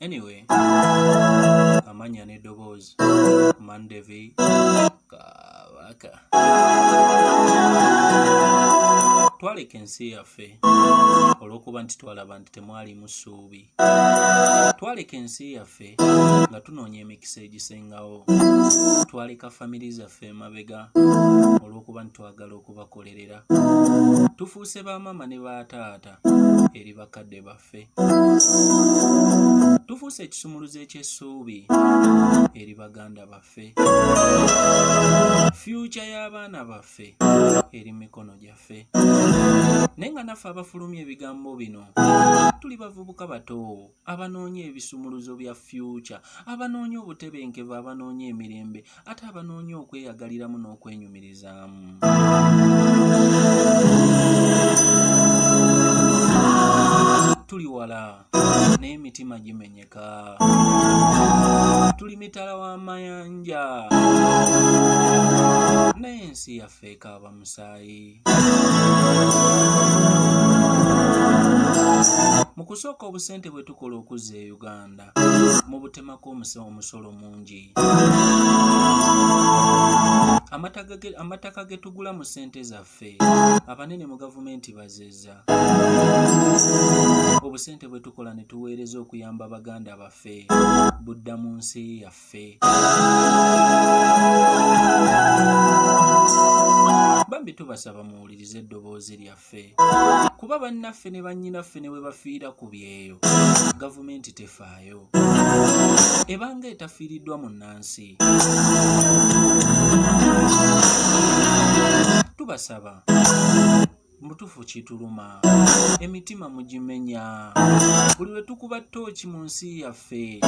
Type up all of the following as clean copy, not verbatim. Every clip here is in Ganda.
Anyway, amanya n'eddoboozi Mandevi Kabaka. Twaleka ensi yaffe olw'okuba nti twalaba nti temwalimu ssuubi. Twaleka ensi yaffe nga tunoonya emikisa egisengawo. Twaleka famiri zaffe emabega olw'okuba nti twagala okubakolerera. Tufuuse bamaama ne bataata eri bakadde baffe. Tufuuse ekisumuluzo eky'essuubi eri baganda baffe. Future y'abaana baffe eri mikono gyaffe. Naye nga naffe abafulumya ebigambo bino tuli bavubuka bato abanoonya ebisumuluzo bya future, abanoonya obutebenkevu, abanoonya emirembe, ate abanoonya okweyagaliramu n'okwenyumirizaamu. Tuli wala naye emitima gimenyeka. Tuli mitala w'amayanja naye ensi yaffe ekaaba musaayi. Mu kusooka obusente bwe tukola okuzza e Uganda mu butemako omusolo mungi. Amataka ge tugula mu ssente zaffe abanene mu gavumenti bazezza. Obusente bwe tukola ne tuweereza okuyamba baganda baffe budda mu nsi yaffe. Bambi tubasaba muwulirize eddoboozi lyaffe, kuba bannaffe ne bannyinaffe ne bwe bafiira ku byeyo gavumenti tefaayo, ebanga etafiiriddwa munnansi. Tubasaba mutufu kituluma, emitima mugimenya. Buli lwe tukuba ttooki mu nsi yaffe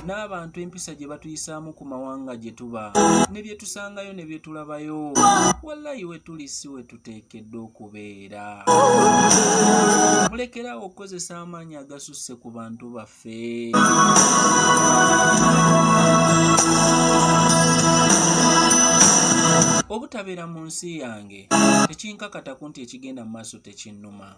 n'abantu empisa gye batuyisaamu ku mawanga gye tuba ne bye tusangayo ne bye tulabayo, wallahi we tuli si we tuteekeddwa okubeera. Mulekeraawo okukozesa amaanyi agasusse ku bantu baffe. Obutabeera mu nsi yange tekinkakataku nti ekigenda mu maaso tekinnuma.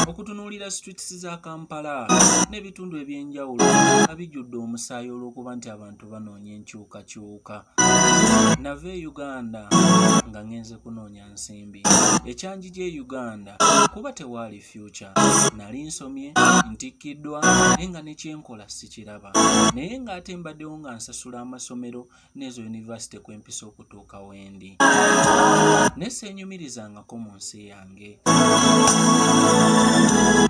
Okutunuulira streets za Kampala n'ebitundu eby'enjawulo nga bijjudde omusaayi olw'okuba nti abantu banoonya enkyukakyuka. Nava e Uganda nga ngenze kunoonya nsimbi. Ekyanjigya e Uganda kuba tewaali future. Nali nsomye, ntikkiddwa, naye nga ne kyenkola sikiraba. Naye ng'ate mbaddewo nga nsasula amasomero n'ezo university kwempisa okutuuka wendi. Ne seenyumirizangako mu nsi yange.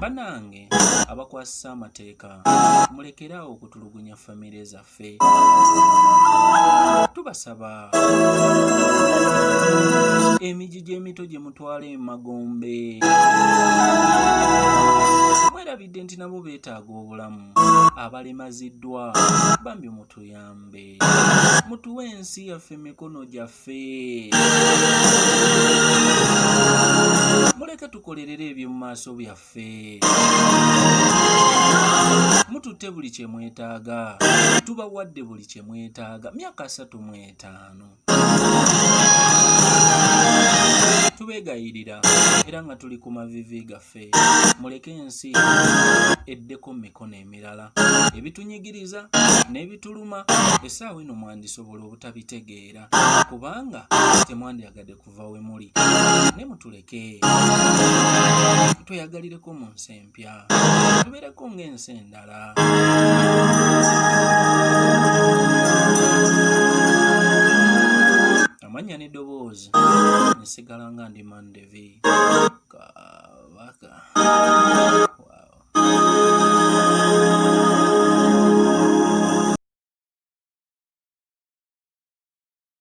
Bannange abakwasisa amateeka, mulekeraawo okutulugunya famire zaffe. Tubasaba emigi emito gye mutwala emagombe. Mwerabidde nti nabo beetaaga obulamu. Abalemaziddwa bambi mutuyambe, mutuwe ensi yaffe mikono gyaffe. Muleke tukolerere ebyo mu maaso byaffe. Mututte buli kye mwetaaga, tubawadde buli kye mwetaaga, myaka 35. Tubeegayirira era nga tuli ku mavivi gaffe, muleke ensi eddeko mu mikono emirala. Ebitunyigiriza n'ebituluma essaawa eno mwandisobola obutabitegeera kubanga temwandyagadde kuva we muli. Ne mutuleke tweyagalireko mu nsi empya, tubeereko ng'ensi endala. Amanya n'eddoboozi nsigala nga ndi Mandevi Kabaka.